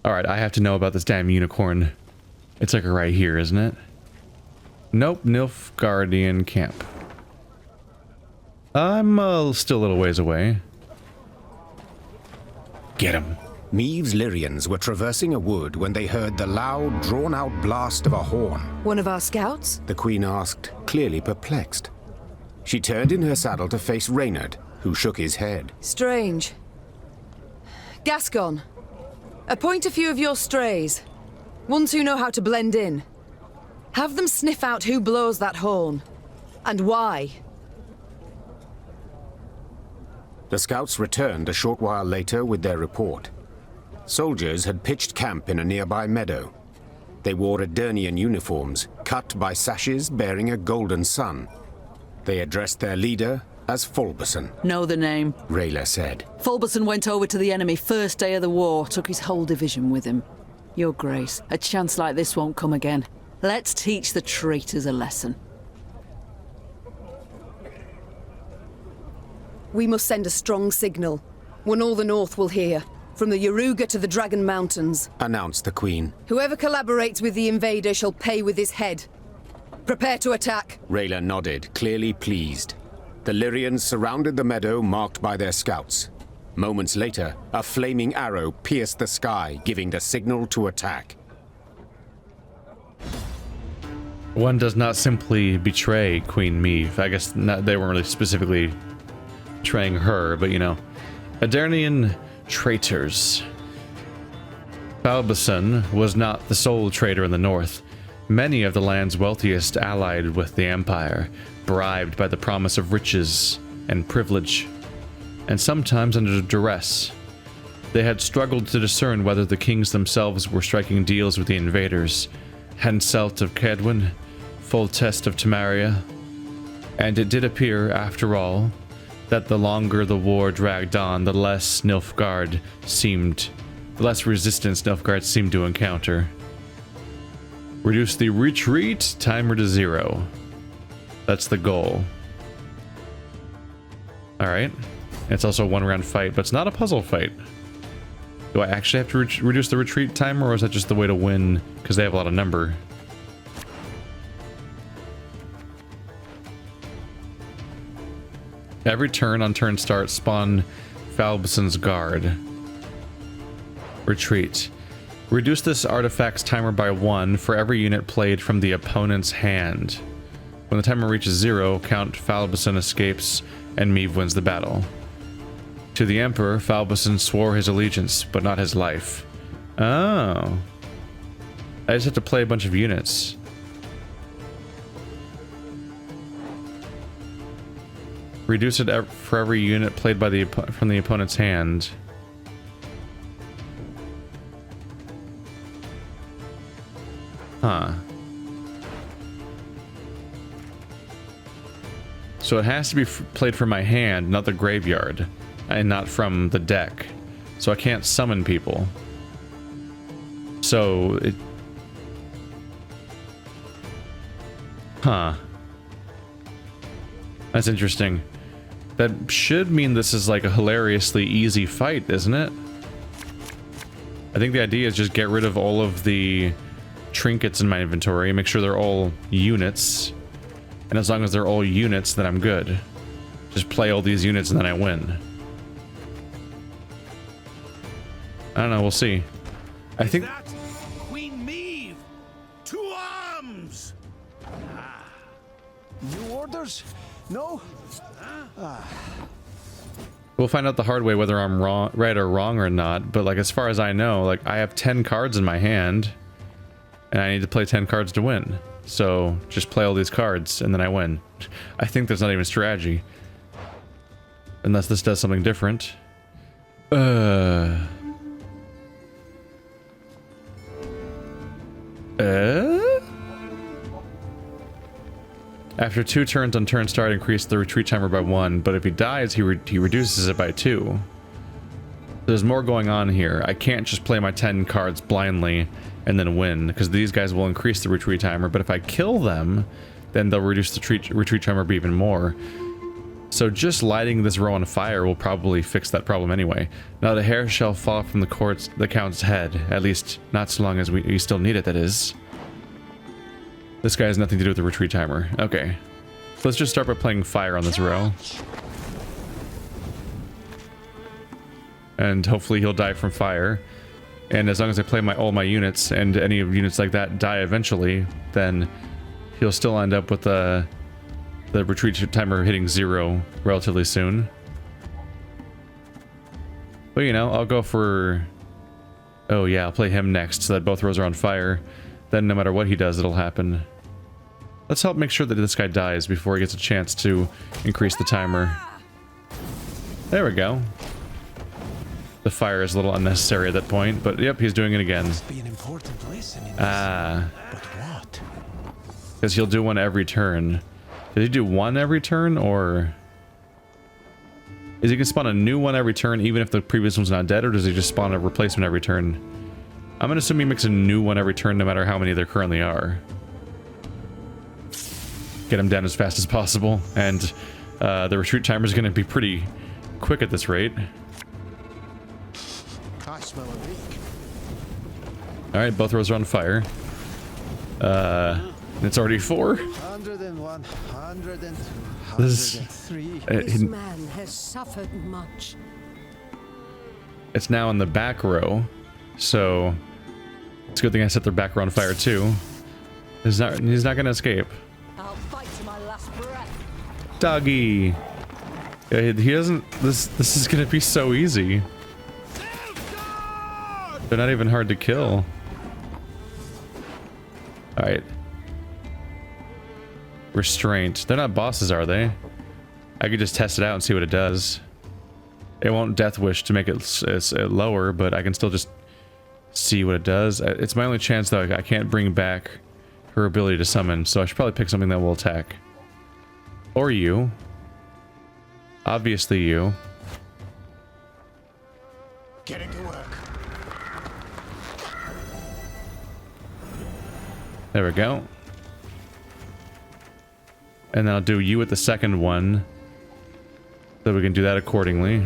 Alright, I have to know about this damn unicorn. It's like right here, isn't it? Nope, Nilfgaardian camp. I'm still a little ways away. Get him. Meve's Lyrians were traversing a wood when they heard the loud, drawn-out blast of a horn. One of our scouts? The Queen asked, clearly perplexed. She turned in her saddle to face Reynard, who shook his head. Strange. Gascon, appoint a few of your strays. Ones who know how to blend in. Have them sniff out who blows that horn. And why. The scouts returned a short while later with their report. Soldiers had pitched camp in a nearby meadow. They wore Adernian uniforms, cut by sashes bearing a golden sun. They addressed their leader as Fulberson. Know the name, Rayla said. Fulberson went over to the enemy first day of the war, took his whole division with him. Your Grace, a chance like this won't come again. Let's teach the traitors a lesson. We must send a strong signal. One all the North will hear. From the Yaruga to the Dragon Mountains. Announced the Queen. Whoever collaborates with the invader shall pay with his head. Prepare to attack. Rayla nodded, clearly pleased. The Lyrians surrounded the meadow marked by their scouts. Moments later, a flaming arrow pierced the sky, giving the signal to attack. One does not simply betray Queen Meve. I guess not, they weren't really specifically betraying her, but you know. Adernian traitors. Fulberson was not the sole traitor in the north. Many of the land's wealthiest allied with the Empire, bribed by the promise of riches and privilege, and sometimes under duress. They had struggled to discern whether the kings themselves were striking deals with the invaders. Henselt of Cadwyn, Foltest of Tamaria, and it did appear, after all, that the longer the war dragged on, the less resistance Nilfgaard seemed to encounter. Reduce the retreat timer to 0. That's the goal. Alright. It's also a one-round fight, but it's not a puzzle fight. Do I actually have to reduce the retreat timer, or is that just the way to win because they have a lot of number? Every turn on turn start, spawn Fulberson's guard. Retreat. Reduce this artifact's timer by 1 for every unit played from the opponent's hand. When the timer reaches 0, Count Fulberson escapes and Meve wins the battle. To the Emperor, Fulberson swore his allegiance, but not his life. Oh. I just have to play a bunch of units. Reduce it for every unit played by from the opponent's hand. Huh. So it has to be played from my hand, not the graveyard, and not from the deck. So I can't summon people. So it... Huh. That's interesting. That should mean this is like a hilariously easy fight, isn't it? I think the idea is just get rid of all of the trinkets in my inventory, make sure they're all units. And as long as they're all units, then I'm good. Just play all these units and then I win. I don't know, we'll see. I think... That Queen Meve! To arms! New orders? No? We'll find out the hard way whether I'm right or wrong or not, but like as far as I know, like I have 10 cards in my hand and I need to play 10 cards to win. So just play all these cards and then I win. I think there's not even strategy. Unless this does something different. After 2 turns on turn start, increase the retreat timer by 1, but if he dies, he reduces it by 2. There's more going on here. I can't just play my 10 cards blindly and then win, because these guys will increase the retreat timer, but if I kill them, then they'll reduce the retreat timer by even more. So just lighting this row on fire will probably fix that problem anyway. Not a hair shall fall from the Count's head. At least, not so long as we still need it, that is. This guy has nothing to do with the retreat timer. Okay. So let's just start by playing fire on this row. And hopefully he'll die from fire. And as long as I play all my units, and any units like that die eventually, then he'll still end up with the retreat timer hitting 0 relatively soon. But you know, I'll go for... Oh yeah, I'll play him next so that both rows are on fire. Then no matter what he does, it'll happen. Let's help make sure that this guy dies before he gets a chance to increase the timer. There we go. The fire is a little unnecessary at that point, but yep, he's doing it again. Be an important lesson in this. But what? Because he'll do one every turn. Did he do one every turn, or... Is he gonna spawn a new one every turn even if the previous one's not dead, or does he just spawn a replacement every turn? I'm gonna assume he makes a new one every turn no matter how many there currently are. Get him down as fast as possible, and the retreat timer is gonna be pretty quick at this rate. I smell a leak. Alright, both rows are on fire. It's already 4. 101, 102, This 103. This man has suffered much. It's now in the back row, so it's a good thing I set their back row on fire too. He's not gonna escape. I'll fight to my last breath. Doggy! Yeah, he doesn't... This is gonna be so easy. They're not even hard to kill. Alright. Restraint. They're not bosses, are they? I could just test it out and see what it does. It won't Death Wish to make it lower, but I can still just see what it does. It's my only chance, though. I can't bring back her ability to summon, so I should probably pick something that will attack. Or you. Obviously you. Getting to work. There we go. And then I'll do you with the second one, so we can do that accordingly.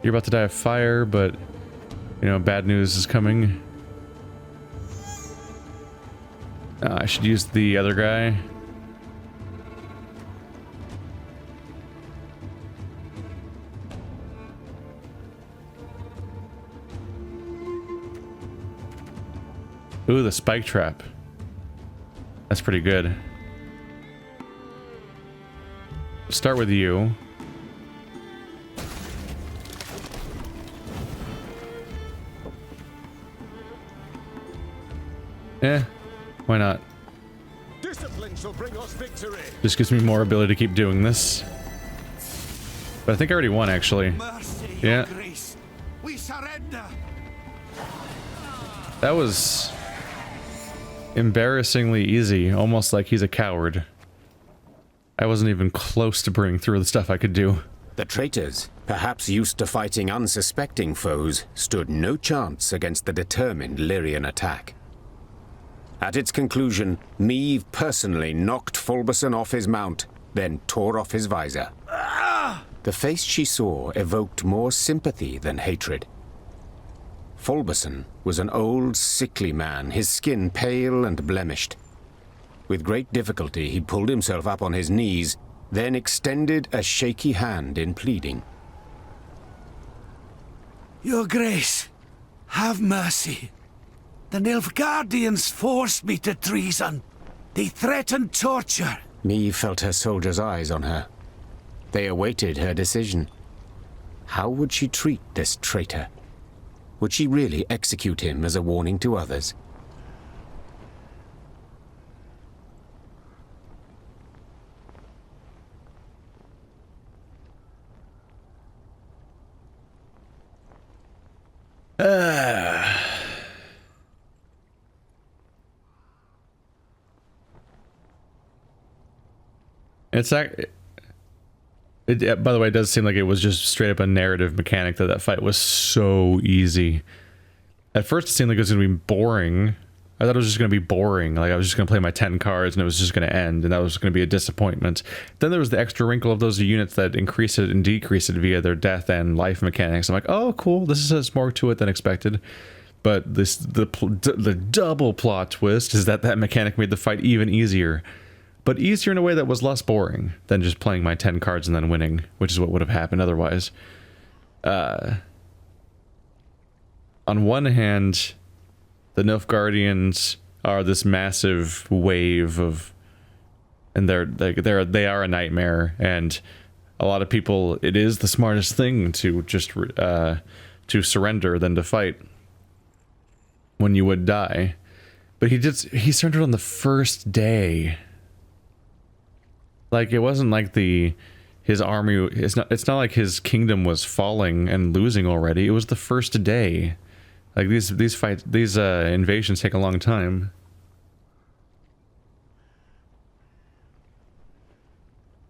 You're about to die of fire, but, you know, bad news is coming. I should use the other guy. Ooh, the spike trap. That's pretty good. Start with you. Why not? Discipline shall bring us victory. Just gives me more ability to keep doing this. But I think I already won, actually. Mercy, Yeah. Your Grace. We surrender. That was embarrassingly easy, almost like he's a coward. I wasn't even close to bringing through the stuff I could do. The traitors, perhaps used to fighting unsuspecting foes, stood no chance against the determined Lyrian attack. At its conclusion, Meve personally knocked Fulberson off his mount, then tore off his visor. The face she saw evoked more sympathy than hatred. Fulberson was an old, sickly man, his skin pale and blemished. With great difficulty, he pulled himself up on his knees, then extended a shaky hand in pleading. Your Grace, have mercy. The Nilfgaardians forced me to treason. They threatened torture. Meve felt her soldiers' eyes on her. They awaited her decision. How would she treat this traitor? Would she really execute him as a warning to others? It's by the way, it does seem like it was just straight up a narrative mechanic that fight was so easy. At first it seemed like it was going to be boring, I thought it was just going to be boring. Like, I was just going to play my 10 cards and it was just going to end, and that was going to be a disappointment. Then there was the extra wrinkle of those units that increase it and decrease it via their death and life mechanics. I'm like, oh, cool. This has more to it than expected. But the double plot twist is that mechanic made the fight even easier. But easier in a way that was less boring than just playing my 10 cards and then winning, which is what would have happened otherwise. On one hand, the Nilfgaardians are this massive wave of, and they are a nightmare, and a lot of people, it is the smartest thing to just to surrender than to fight when you would die. But he surrendered on the first day. Like, it wasn't like his army, it's not like his kingdom was falling and losing already. It was the first day. Like, these invasions take a long time.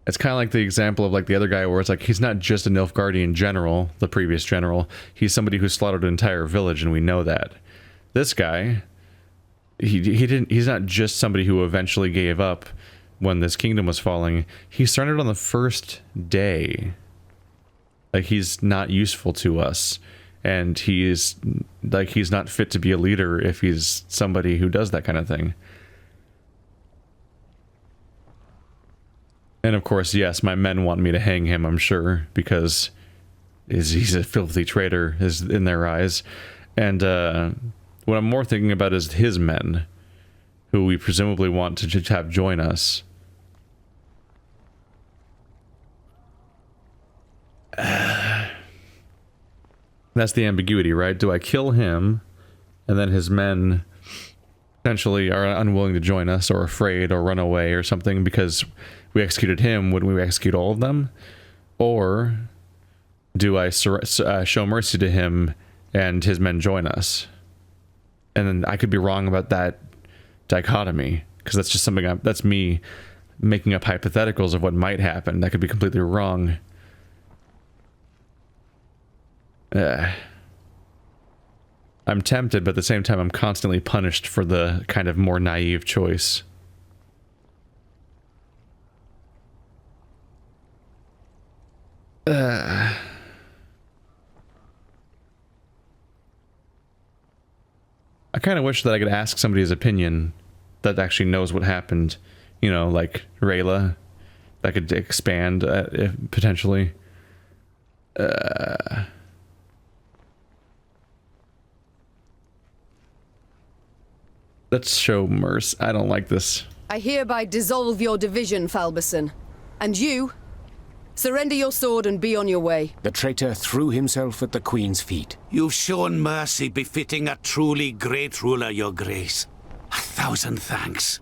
It's kind of like the example of, like, the other guy where it's like, he's not just a Nilfgaardian general, the previous general. He's somebody who slaughtered an entire village, and we know that. This guy, he's not just somebody who eventually gave up when this kingdom was falling. He surrendered on the first day. Like, he's not useful to us. And he's not fit to be a leader if he's somebody who does that kind of thing. And of course, yes, my men want me to hang him, I'm sure, because he's a filthy traitor is in their eyes. And what I'm more thinking about is his men, who we presumably want to have join us. That's the ambiguity, right? Do I kill him, and then his men potentially are unwilling to join us, or afraid, or run away, or something because we executed him? Wouldn't we execute all of them? Or do I show mercy to him, and his men join us? And then I could be wrong about that dichotomy, because that's just something that's me making up hypotheticals of what might happen. That could be completely wrong. I'm tempted, but at the same time, I'm constantly punished for the kind of more naive choice. I kind of wish that I could ask somebody his opinion that actually knows what happened. You know, like Rayla, that could expand potentially. Let's show mercy. I don't like this. I hereby dissolve your division, Falberson. And you, surrender your sword and be on your way. The traitor threw himself at the Queen's feet. You've shown mercy befitting a truly great ruler, your grace. 1,000 thanks.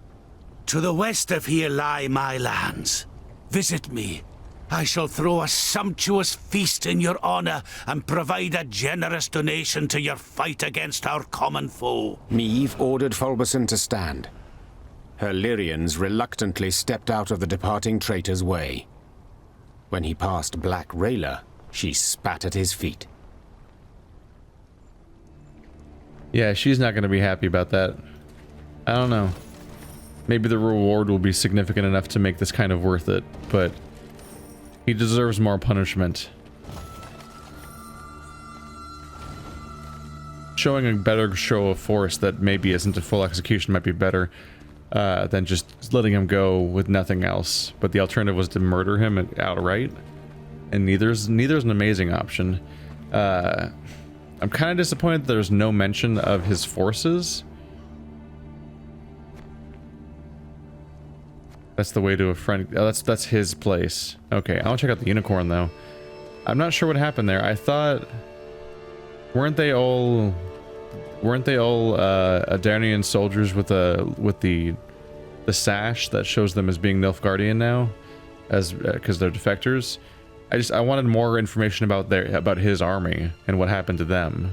To the west of here lie my lands. Visit me. I shall throw a sumptuous feast in your honor and provide a generous donation to your fight against our common foe. Meve ordered Fulberson to stand. Her Lyrians reluctantly stepped out of the departing traitor's way. When he passed Black Rayla, she spat at his feet. Yeah, she's not going to be happy about that. I don't know. Maybe the reward will be significant enough to make this kind of worth it, but he deserves more punishment. Showing a better show of force that maybe isn't a full execution might be better than just letting him go with nothing else. But the alternative was to murder him outright, and neither's an amazing option. I'm kind of disappointed there's no mention of his forces. That's the way to a friend. Oh, that's his place. Okay, I'll check out the unicorn though. I'm not sure what happened there. I thought, weren't they all Adarnian soldiers with the sash that shows them as being Nilfgaardian now, as because they're defectors? I wanted more information about his army and what happened to them,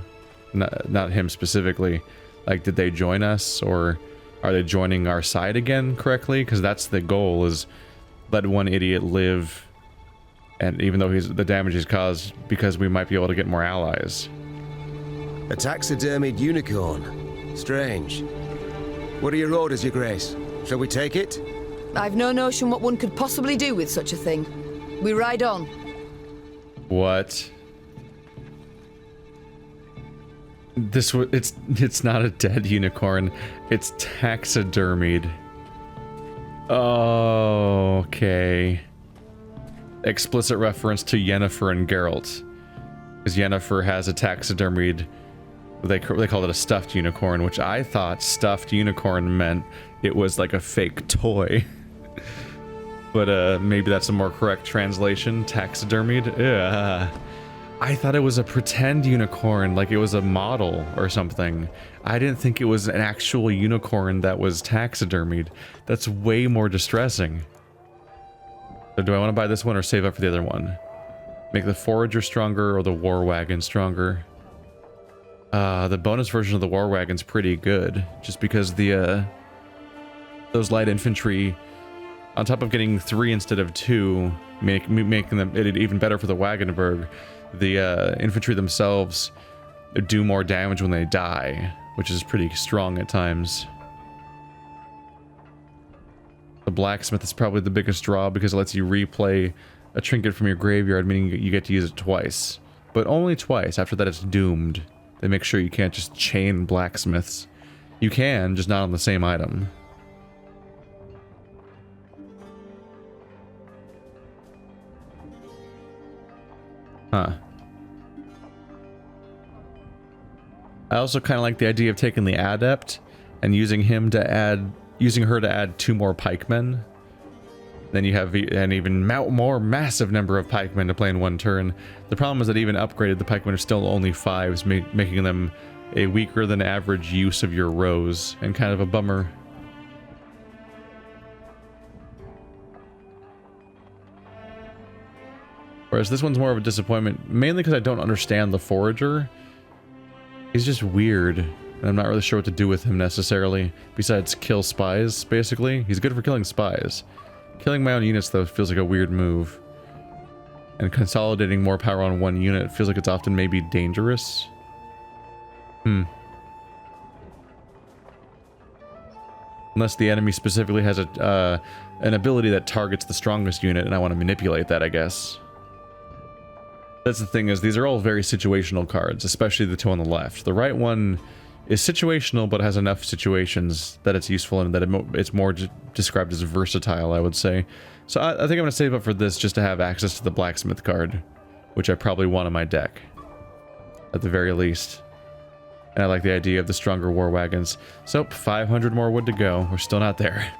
not him specifically. Like, did they join us, or are they joining our side again correctly? Because that's the goal, is let one idiot live, and even though the damage he's caused, because we might be able to get more allies. A taxidermied unicorn. Strange. What are your orders, Your Grace? Shall we take it? I've no notion what one could possibly do with such a thing. We ride on. What? It's not a dead unicorn. It's taxidermied. Oh, okay. Explicit reference to Yennefer and Geralt. Because Yennefer has a taxidermied... They call it a stuffed unicorn, which I thought stuffed unicorn meant it was like a fake toy. But maybe that's a more correct translation. Taxidermied? Yeah. I thought it was a pretend unicorn, like it was a model or something. I didn't think it was an actual unicorn that was taxidermied. That's way more distressing. So do I want to buy this one or save up for the other one? Make the Forager stronger or the War Wagon stronger? The bonus version of the War Wagon's pretty good, just because the those light infantry, on top of getting 3 instead of 2, making them it even better for the Wagenburg, the infantry themselves do more damage when they die, which is pretty strong at times. The blacksmith is probably the biggest draw because it lets you replay a trinket from your graveyard, meaning you get to use it twice. But only twice. After that, it's doomed. They make sure you can't just chain blacksmiths. You can, just not on the same item. Huh. I also kind of like the idea of taking the adept and using her to add 2 more pikemen. Then you have an even more massive number of pikemen to play in one turn. The problem is that even upgraded, the pikemen are still only 5s, making them a weaker than average use of your rows, and kind of a bummer. Whereas this one's more of a disappointment, mainly because I don't understand the Forager. He's just weird, and I'm not really sure what to do with him necessarily, besides kill spies, basically. He's good for killing spies. Killing my own units, though, feels like a weird move. And consolidating more power on one unit feels like it's often maybe dangerous. Unless the enemy specifically has an ability that targets the strongest unit, and I want to manipulate that, I guess. That's the thing, is these are all very situational cards, especially the 2 on the left. The right one is situational, but has enough situations that it's useful and that it's more described as versatile, I would say. So I think I'm going to save up for this just to have access to the blacksmith card, which I probably want in my deck, at the very least. And I like the idea of the stronger war wagons. So 500 more wood to go. We're still not there.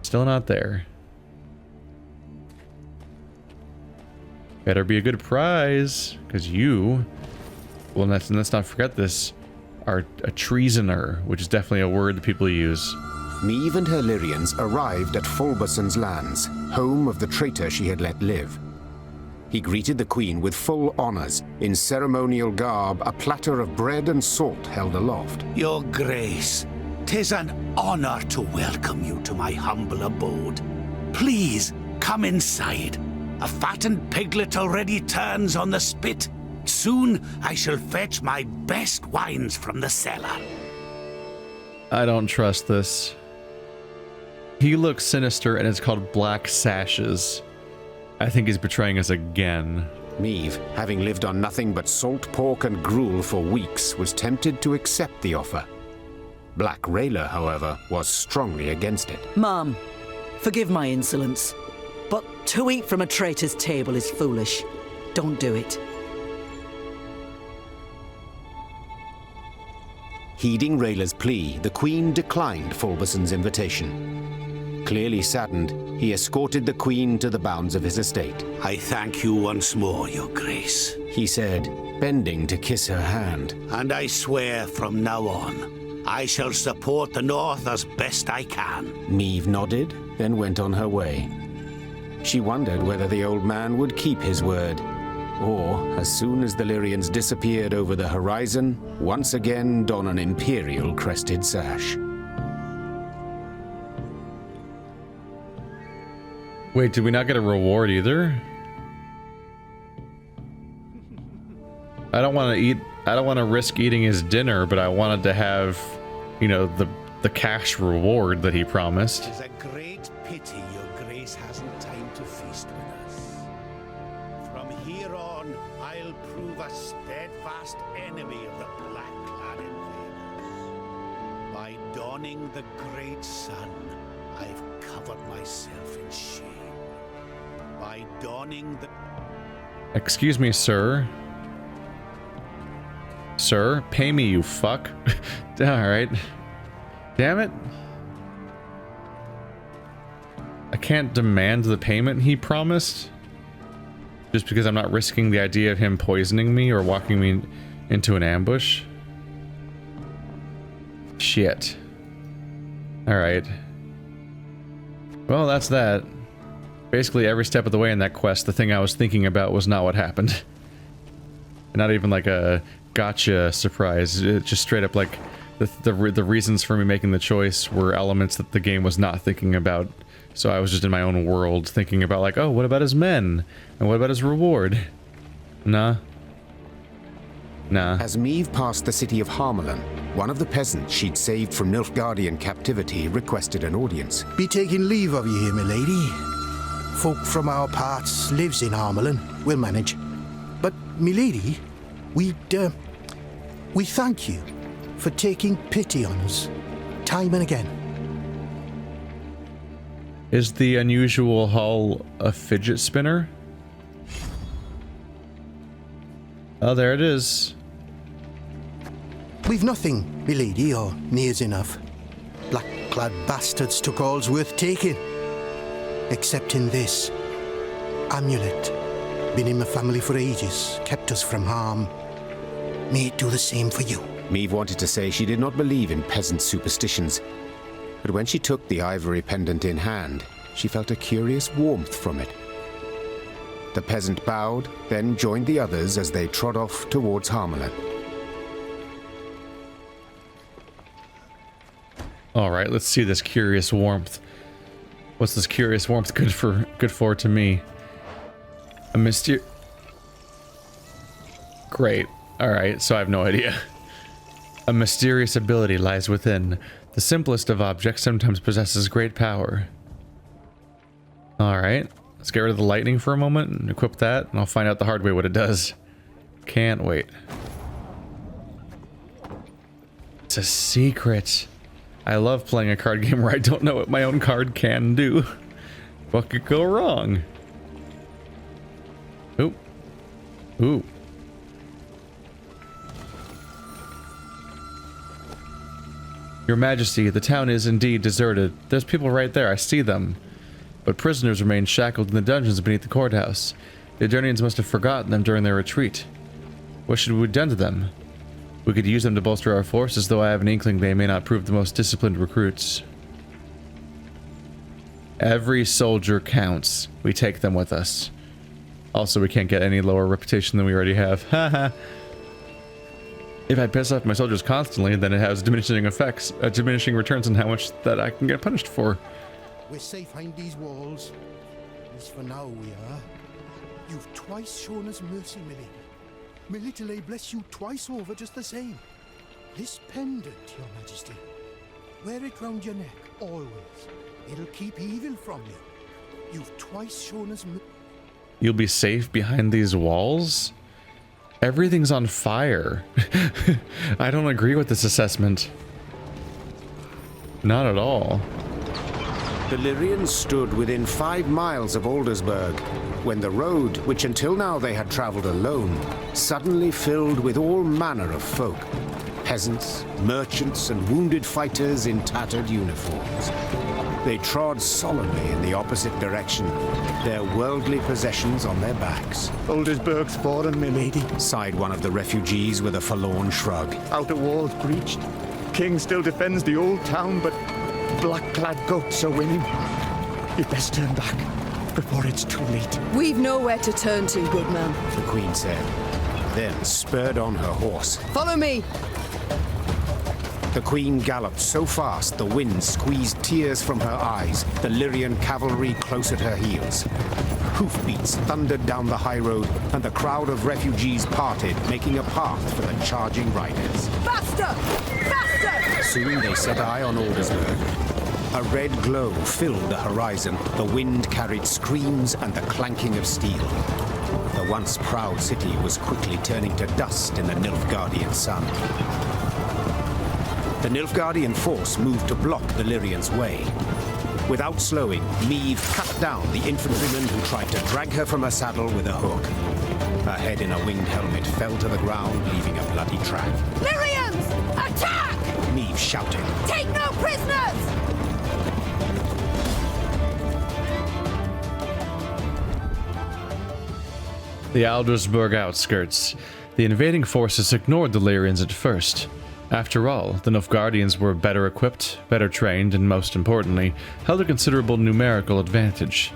Still not there. Better be a good prize, because you, well, let's not forget this, are a treasoner, which is definitely a word that people use. Meve and her Lyrians arrived at Fulberson's lands, home of the traitor she had let live. He greeted the queen with full honors. In ceremonial garb, a platter of bread and salt held aloft. Your Grace, 'tis an honor to welcome you to my humble abode. Please, come inside. A fattened piglet already turns on the spit. Soon I shall fetch my best wines from the cellar. I don't trust this. He looks sinister, and it's called Black Sashes. I think he's betraying us again. Meve, having lived on nothing but salt pork and gruel for weeks, was tempted to accept the offer. Black Rayla, however, was strongly against it. Ma'am, forgive my insolence, but to eat from a traitor's table is foolish. Don't do it. Heeding Rayla's plea, the queen declined Fulberson's invitation. Clearly saddened, he escorted the queen to the bounds of his estate. I thank you once more, Your Grace, he said, bending to kiss her hand. And I swear from now on, I shall support the North as best I can. Meve nodded, then went on her way. She wondered whether the old man would keep his word, or, as soon as the Lyrians disappeared over the horizon, once again don an imperial crested sash. Wait, did we not get a reward either? I don't want to risk eating his dinner, but I wanted to have, you know, the cash reward that he promised. It is a great pity your grace hasn't time to feast with us. From here on, I'll prove a steadfast enemy of the black-clad invaders. By dawning the great sun, I've covered myself in shame. By dawning the... Excuse me, sir. Sir, pay me, you fuck. Alright. Damn it. I can't demand the payment he promised. Just because I'm not risking the idea of him poisoning me or walking me into an ambush. Shit. Alright. Well, that's that. Basically, every step of the way in that quest, the thing I was thinking about was not what happened. Not even like a gotcha surprise. It just straight up like the reasons for me making the choice were elements that the game was not thinking about. So I was just in my own world thinking about like, oh, what about his men? And what about his reward? Nah. Nah. As Meve passed the city of Harmelin, one of the peasants she'd saved from Nilfgaardian captivity requested an audience. Be taking leave of you here, my lady. Folk from our parts lives in Harmelin. We'll manage. But, my lady, we thank you for taking pity on us, time and again. Is the unusual hull a fidget spinner? Oh, there it is. We've nothing, my lady, or nears enough. Black-clad bastards took all's worth taking. Except in this amulet. Been in my family for ages, kept us from harm. May it do the same for you. Meve wanted to say she did not believe in peasant superstitions, but when she took the ivory pendant in hand, she felt a curious warmth from it. The peasant bowed, then joined the others as they trod off towards Harmelin. Alright, let's see this curious warmth. What's this curious warmth good for to me? A mysterious... Great. Alright, so I have no idea. A mysterious ability lies within. The simplest of objects sometimes possesses great power. Alright, let's get rid of the lightning for a moment and equip that, and I'll find out the hard way what it does. Can't wait. It's a secret. I love playing a card game where I don't know what my own card can do. What could go wrong? Ooh. Ooh. Your Majesty, the town is indeed deserted. There's people right there, I see them. But prisoners remain shackled in the dungeons beneath the courthouse. The Addurnians must have forgotten them during their retreat. What should we have done to them? We could use them to bolster our forces, though I have an inkling they may not prove the most disciplined recruits. Every soldier counts. We take them with us. Also, we can't get any lower reputation than we already have. Haha. If I piss off my soldiers constantly, then it has diminishing effects, diminishing returns on how much that I can get punished for. We're safe behind these walls. At least for now we are. You've twice shown us mercy, my lady. May little A bless you twice over just the same. This pendant, your majesty. Wear it round your neck, always. It'll keep evil from you. You've twice shown us You'll be safe behind these walls? Everything's on fire. I don't agree with this assessment. Not at all. The Lyrians stood within 5 miles of Aldersberg, when the road, which until now they had traveled alone, suddenly filled with all manner of folk. Peasants, merchants, and wounded fighters in tattered uniforms. They trod solemnly in the opposite direction, their worldly possessions on their backs. Aldersberg's fallen, my lady. Sighed one of the refugees with a forlorn shrug. Outer walls breached. King still defends the old town, but black-clad goats are winning. You'd best turn back before it's too late. We've nowhere to turn to, good man. The queen said, then spurred on her horse. Follow me! The queen galloped so fast the wind squeezed tears from her eyes, the Lyrian cavalry close at her heels. Hoofbeats thundered down the high road, and the crowd of refugees parted, making a path for the charging riders. Faster! Faster! Soon they set eye on Aldersberg. A red glow filled the horizon. The wind carried screams and the clanking of steel. The once proud city was quickly turning to dust in the Nilfgaardian sun. The Nilfgaardian force moved to block the Lyrians' way. Without slowing, Meve cut down the infantryman who tried to drag her from her saddle with a hook. Her head in a winged helmet fell to the ground, leaving a bloody track. Lyrians! Attack! Meve shouted. Take no prisoners! The Aldersberg outskirts. The invading forces ignored the Lyrians at first. After all, the Nilfgaardians were better equipped, better trained, and most importantly, held a considerable numerical advantage.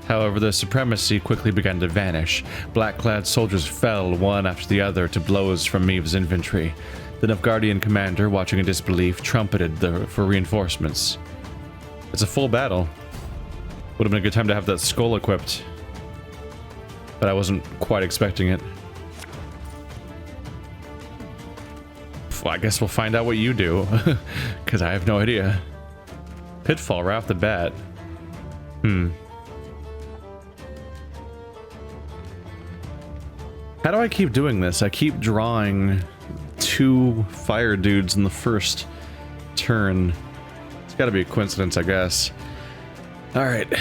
However, their supremacy quickly began to vanish. Black-clad soldiers fell one after the other to blows from Meve's infantry. The Nilfgaardian commander, watching in disbelief, trumpeted for reinforcements. It's a full battle. Would have been a good time to have that skull equipped, but I wasn't quite expecting it. Well, I guess we'll find out what you do, because I have no idea. Pitfall right off the bat. How do I keep doing this? I keep drawing 2 fire dudes in the first turn. It's gotta be a coincidence, I guess. Alright.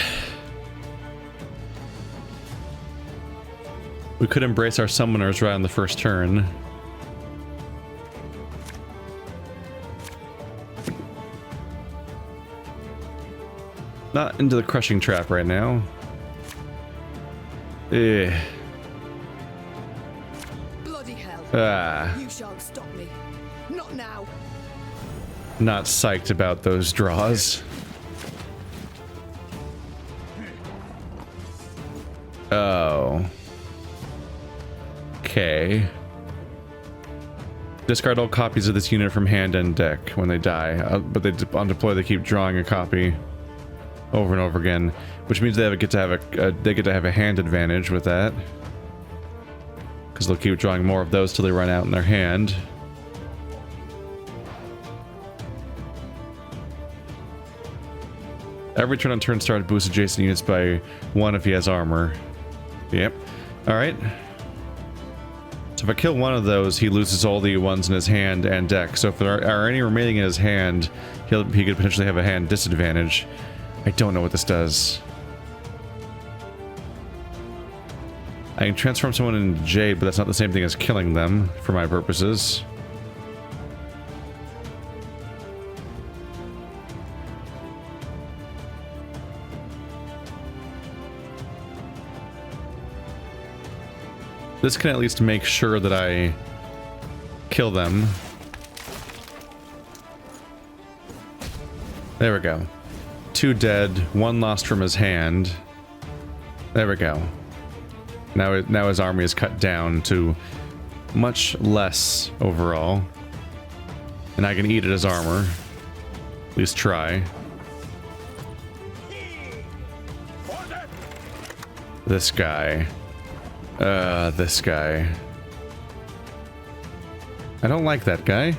We could embrace our summoners right on the first turn. Not into the crushing trap right now. Bloody hell. Ah. You shan't stop me. Not now. Not psyched about those draws. Oh. Okay. Discard all copies of this unit from hand and deck when they die, but on deploy they keep drawing a copy over and over again, which means they get to have a hand advantage with that, because they'll keep drawing more of those till they run out in their hand. Every turn on turn start boosts adjacent units by 1 if he has armor. Yep. Alright. So if I kill one of those, he loses all the ones in his hand and deck. So if there are any remaining in his hand, he could potentially have a hand disadvantage. I don't know what this does. I can transform someone into Jade, but that's not the same thing as killing them, for my purposes. This can at least make sure that I kill them. There we go. 2 dead, 1 lost from his hand. There we go. Now his army is cut down to much less overall. And I can eat it as armor. At least try. This guy. This guy. I don't like that guy.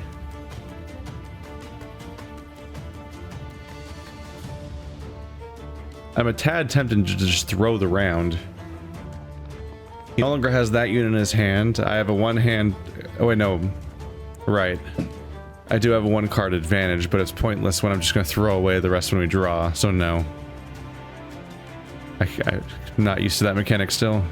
I'm a tad tempted to just throw the round. He no longer has that unit in his hand. I have a 1-hand... Oh wait, no. Right. I do have a 1-card advantage, but it's pointless when I'm just going to throw away the rest when we draw, so no. I'm not used to that mechanic still.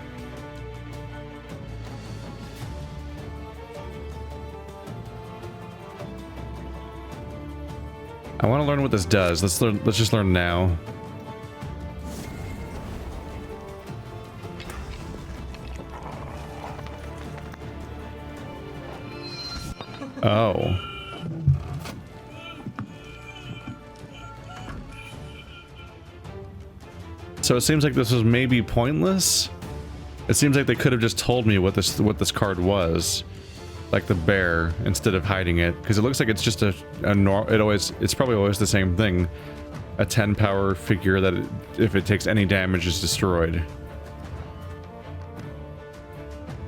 I want to learn what this does. Let's just learn now. Oh. So it seems like this was maybe pointless. It seems like they could have just told me what this card was. like the bear, instead of hiding it, because it looks like it's just it's probably always the same thing. A 10 power figure that if it takes any damage is destroyed.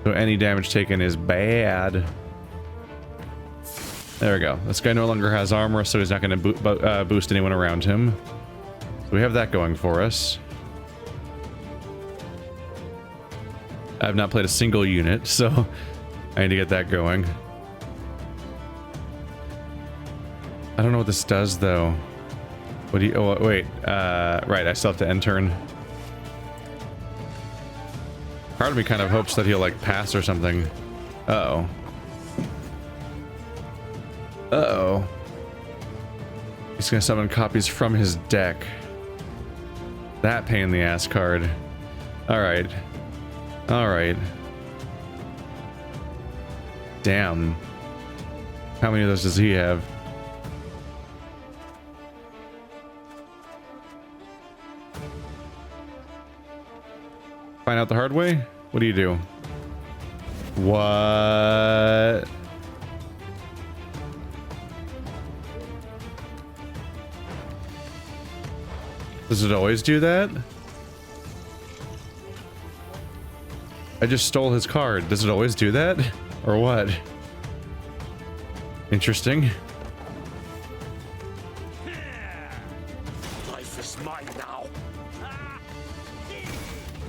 So any damage taken is bad. There we go. This guy no longer has armor, so he's not going to boost anyone around him. So we have that going for us. I have not played a single unit, so I need to get that going. I don't know what this does, though. What do you... Oh, wait. Right, I still have to end turn. Part of me kind of hopes that he'll, like, pass or something. Uh-oh. Uh-oh. He's gonna summon copies from his deck. That pain in the ass card. Alright. Alright. Damn. How many of those does he have? Find out the hard way? What do you do? What? Does it always do that? I just stole his card. Does it always do that? Or what? Interesting. Life is mine now.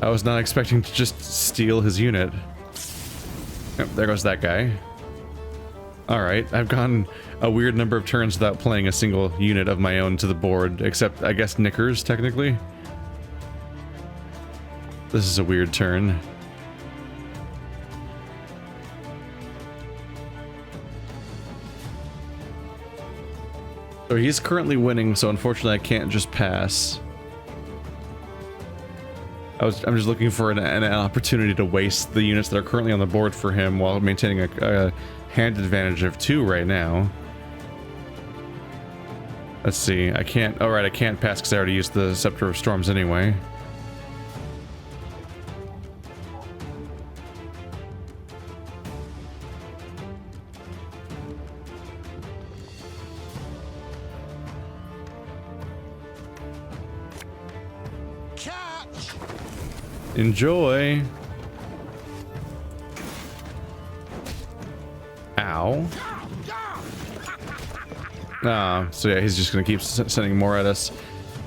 I was not expecting to just steal his unit. Yep, there goes that guy. Alright, I've gone a weird number of turns without playing a single unit of my own to the board, except, I guess, Knickers, technically. This is a weird turn. So he's currently winning, so unfortunately I can't just pass. I'm just looking for an opportunity to waste the units that are currently on the board for him while maintaining a hand advantage of 2 right now. Let's see, I can't... Oh, right, I can't pass because I already used the Scepter of Storms anyway. Enjoy. Ow. So yeah, he's just gonna keep sending more at us.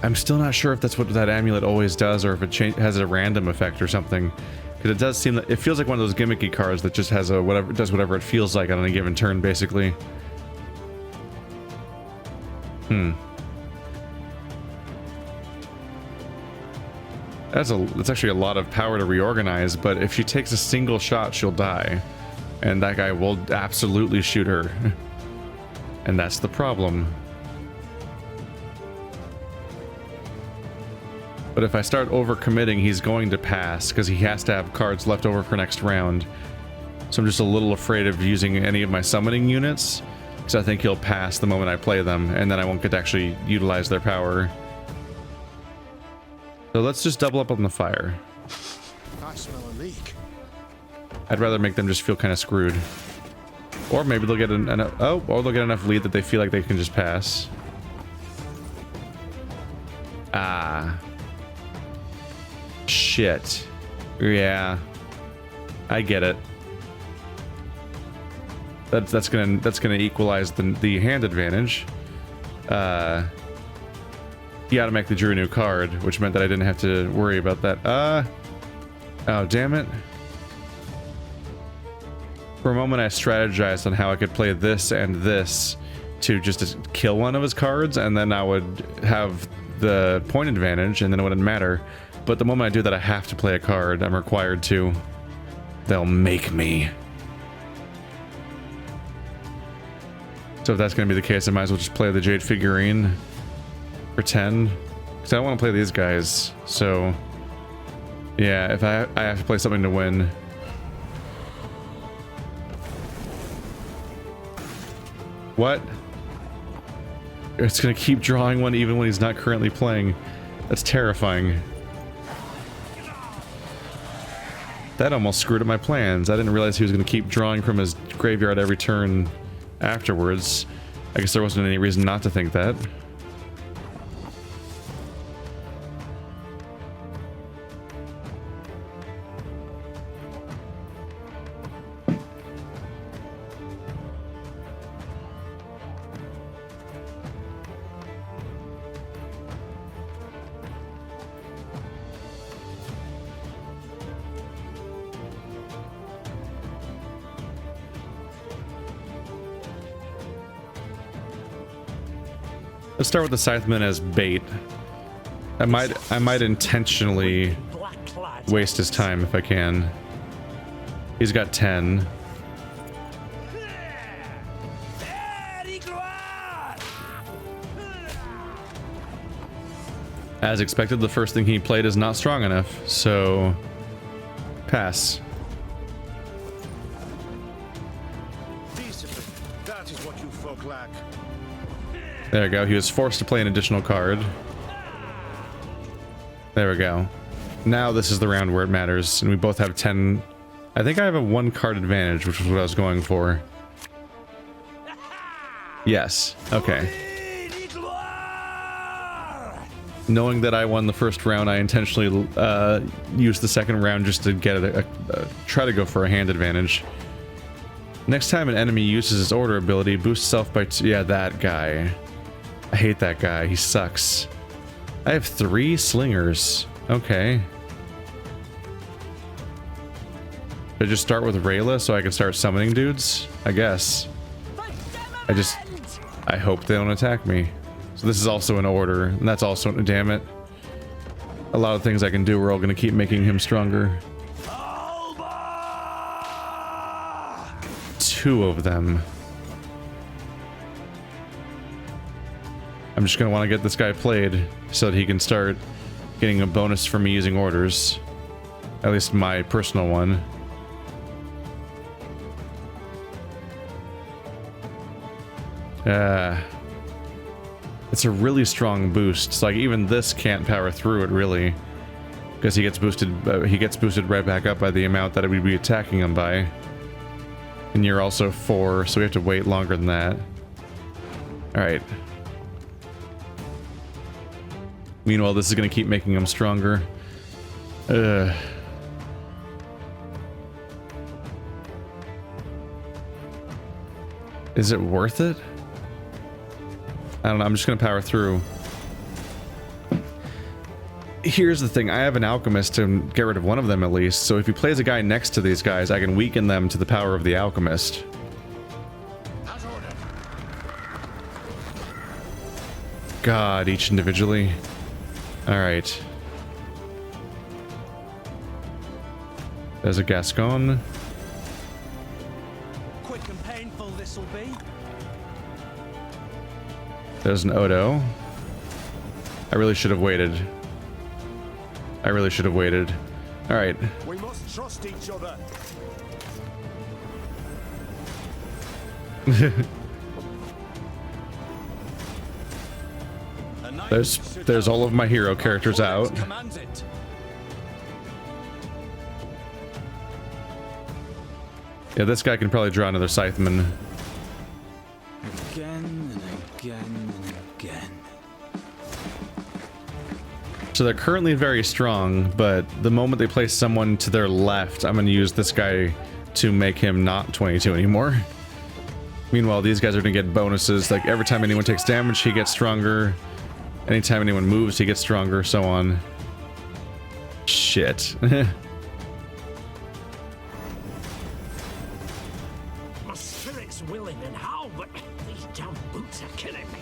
I'm still not sure if that's what that amulet always does, or if it has a random effect or something. Because it does seem that it feels like one of those gimmicky cards that just has a whatever it feels like on a given turn, basically. That's actually a lot of power to reorganize, but if she takes a single shot, she'll die. And that guy will absolutely shoot her. And that's the problem. But if I start overcommitting, he's going to pass, because he has to have cards left over for next round. So I'm just a little afraid of using any of my summoning units, because I think he'll pass the moment I play them, and then I won't get to actually utilize their power. So let's just double up on the fire. I smell a leak. I'd rather make them just feel kind of screwed. Or maybe they'll get or they'll get enough lead that they feel like they can just pass. Ah. Shit. Yeah. I get it. That's gonna equalize the hand advantage. He automatically drew a new card, which meant that I didn't have to worry about that. Oh, damn it. For a moment, I strategized on how I could play this and this to just kill one of his cards, and then I would have the point advantage, and then it wouldn't matter. But the moment I do that, I have to play a card. I'm required to. They'll make me. So if that's going to be the case, I might as well just play the Jade figurine. Pretend. Because I don't want to play these guys. So, yeah, if I have to play something to win. What? It's going to keep drawing one even when he's not currently playing. That's terrifying. That almost screwed up my plans. I didn't realize he was going to keep drawing from graveyard every turn afterwards. I guess there wasn't any reason not to think that. Let's start with the Scytheman as bait. I might intentionally waste his time if I can. He's got 10. As expected, the first thing he played is not strong enough, so pass. That is what you folk lack. There we go. He was forced to play an additional card. There we go. Now this is the round where it matters, and we both have 10. I think I have a 1 card advantage, which was what I was going for. Yes. Okay. Knowing that I won the first round, I intentionally used the second round just to get try to go for a hand advantage. Next time an enemy uses his order ability, boosts self by 2. Yeah, that guy. I hate that guy. He sucks. I have 3 slingers. Okay. Should I just start with Rayla so I can start summoning dudes? I guess. I hope they don't attack me. So this is also an order, and that's also, damn it. A lot of things I can do are all going to keep making him stronger. 2 of them. I'm just going to want to get this guy played so that he can start getting a bonus for me using orders. At least my personal one. It's a really strong boost. It's like even this can't power through it really, because he gets boosted. He gets boosted right back up by the amount that it would be attacking him by. And you're also 4, so we have to wait longer than that. All right. Meanwhile, this is going to keep making him stronger. Is it worth it? I don't know. I'm just going to power through. Here's the thing. I have an alchemist to get rid of one of them at least. So if he plays a guy next to these guys, I can weaken them to the power of the alchemist. God, each individually. All right. There's a Gascon. Quick and painful this'll be. There's an Odo. I really should have waited. I really should have waited. All right. We must trust each other. There's all of my hero characters out. Yeah, this guy can probably draw another Scytheman. Again and again and again. So they're currently very strong, but the moment they place someone to their left, I'm going to use this guy to make him not 22 anymore. Meanwhile, these guys are going to get bonuses. Like every time anyone takes damage, he gets stronger. Anytime anyone moves, he gets stronger, so on. Shit. My spirit's willing and how, but these damn boots are killing me.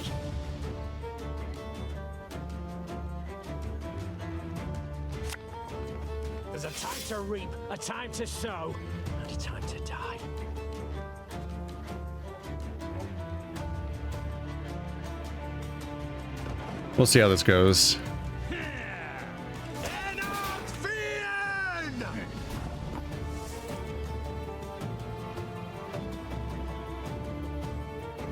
There's a time to reap, a time to sow, and a time to die. We'll see how this goes.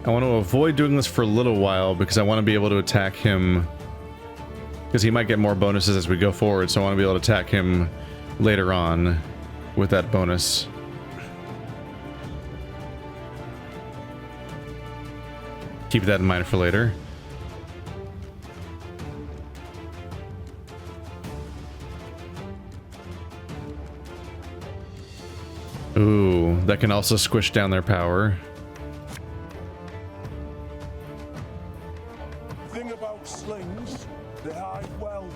I want to avoid doing this for a little while because I want to be able to attack him, because he might get more bonuses as we go forward, so I want to be able to attack him later on with that bonus. Keep that in mind for later. Ooh, that can also squish down their power. Thing about slings, they hide well.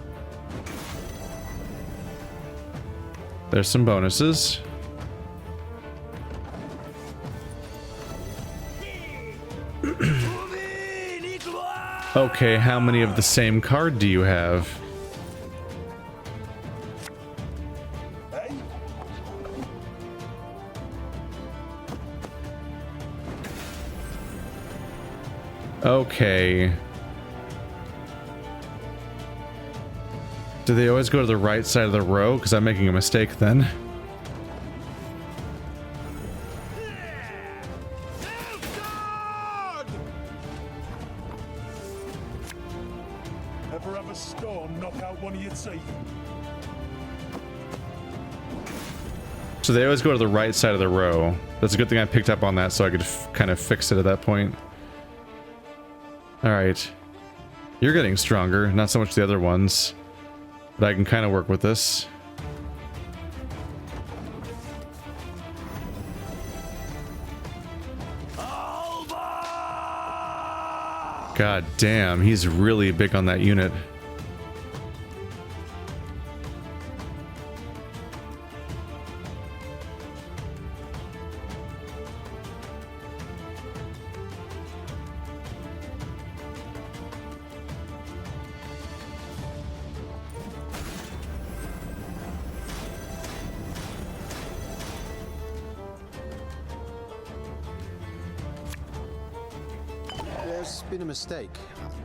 There's some bonuses. Okay, how many of the same card do you have? Okay. Do they always go to the right side of the row? Because I'm making a mistake then. Ever have a storm knock out one of your teeth? So they always go to the right side of the row. That's a good thing I picked up on that so I could kind of fix it at that point. Alright. You're getting stronger, not so much the other ones. But I can kind of work with this. God damn, he's really big on that unit. There's been a mistake.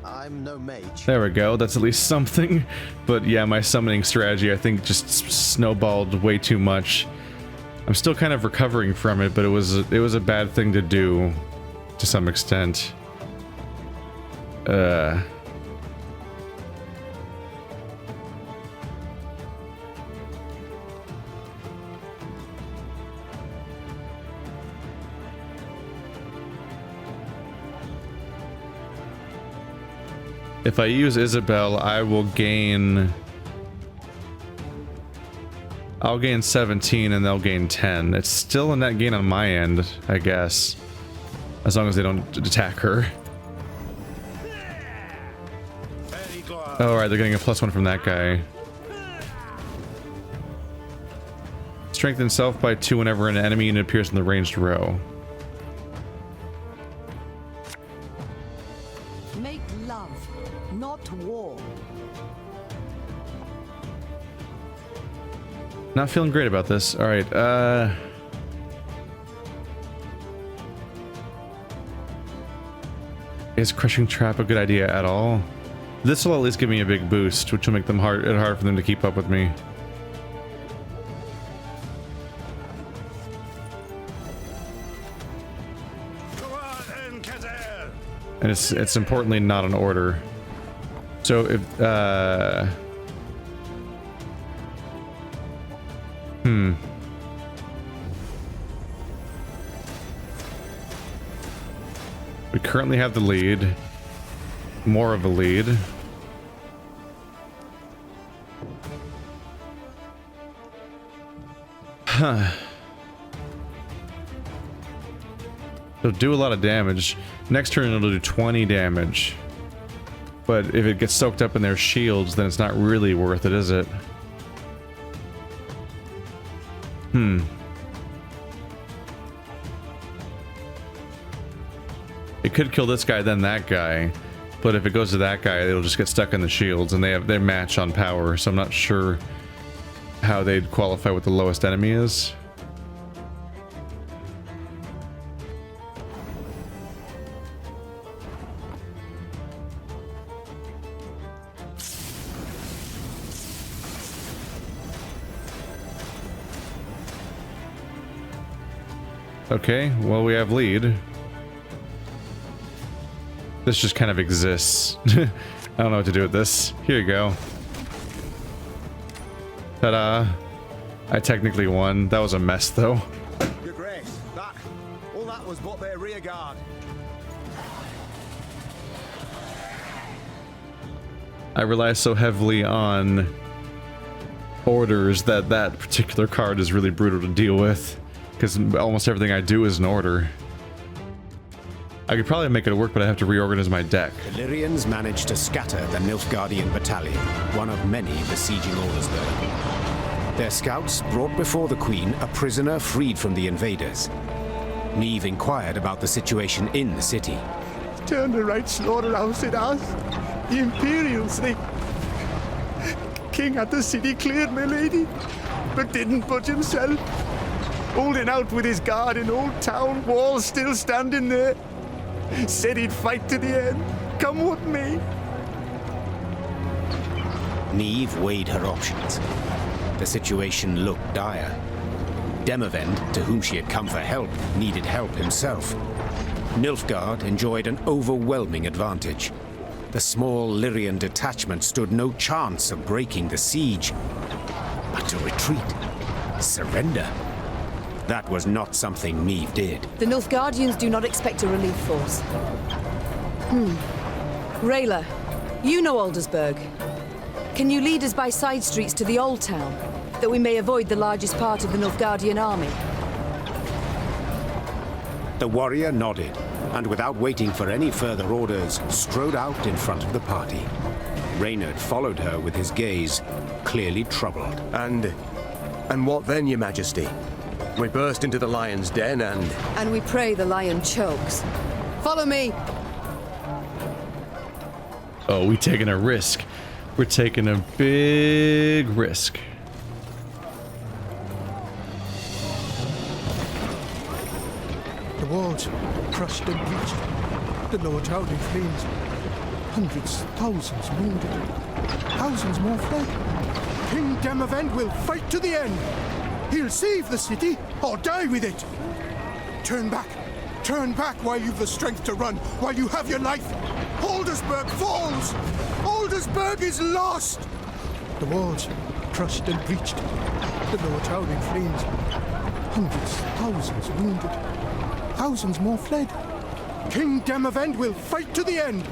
I'm no mage. There we go, that's at least something. But yeah, my summoning strategy I think just snowballed way too much. I'm still kind of recovering from it, but it was a bad thing to do to some extent. If I use Isabel, I will gain... I'll gain 17 and they'll gain 10. It's still a net gain on my end, I guess. As long as they don't attack her. Oh, right, they're getting a +1 from that guy. Strengthen self by 2 whenever an enemy unit appears in the ranged row. Make love, not war. Not feeling great about this. Alright, is Crushing Trap a good idea at all? This will at least give me a big boost, which will make them hard for them to keep up with me. And it's importantly not an order. So if we currently have the lead. More of a lead. Huh. It'll do a lot of damage. Next turn it'll do 20 damage. But if it gets soaked up in their shields, then it's not really worth it, is it? It could kill this guy, then that guy. But if it goes to that guy, it'll just get stuck in the shields, and they match on power, so I'm not sure how they'd qualify what the lowest enemy is. Okay, well, we have lead. This just kind of exists. I don't know what to do with this. Here you go. Ta-da. I technically won. That was a mess, though. Your Grace, all that was but their rear guard. I rely so heavily on orders that that particular card is really brutal to deal with, because almost everything I do is an order. I could probably make it work, but I have to reorganize my deck. The Lyrians managed to scatter the Nilfgaardian battalion, one of many besieging Aldersberg. Their scouts brought before the Queen a prisoner freed from the invaders. Meve inquired about the situation in the city. Turned a right slaughterhouse it has. The Imperials, they... King had the city cleared, my lady, but didn't budge himself. Holding out with his guard in Old Town, walls still standing there. Said he'd fight to the end, come what may. Meve weighed her options. The situation looked dire. Demavend, to whom she had come for help, needed help himself. Nilfgaard enjoyed an overwhelming advantage. The small Lyrian detachment stood no chance of breaking the siege. But to retreat, surrender, that was not something Meve did. The Nilfgaardians do not expect a relief force. Rayla, you know Aldersberg. Can you lead us by side streets to the Old Town, that we may avoid the largest part of the Nilfgaardian army? The warrior nodded, and without waiting for any further orders, strode out in front of the party. Reynard followed her with his gaze, clearly troubled. And what then, Your Majesty? We burst into the lion's den and... And we pray the lion chokes. Follow me! Oh, we taking a risk. We're taking a big risk. The walls crushed and breached. The lower town in flames. Hundreds, thousands wounded. Thousands more fled. King Demavend will fight to the end. He'll save the city or die with it. Turn back. Turn back while you've the strength to run, while you have your life. Aldersberg falls. Aldersberg is lost. The walls crushed and breached. The lower town in flames. Hundreds, thousands wounded. Thousands more fled. King Demavend will fight to the end.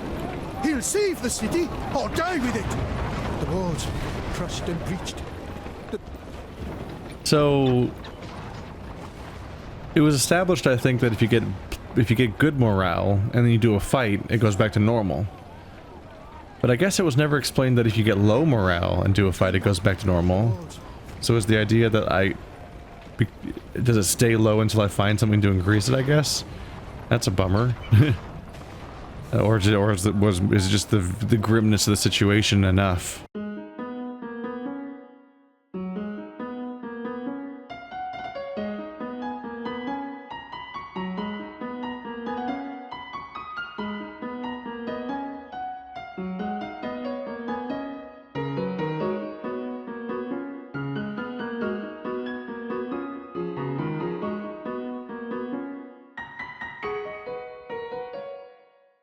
He'll save the city or die with it. The walls crushed and breached. So it was established, I think, that if you get good morale and then you do a fight, it goes back to normal. But I guess it was never explained that if you get low morale and do a fight, it goes back to normal. So is the idea that does it stay low until I find something to increase it, I guess? That's a bummer. Or is it just the grimness of the situation enough?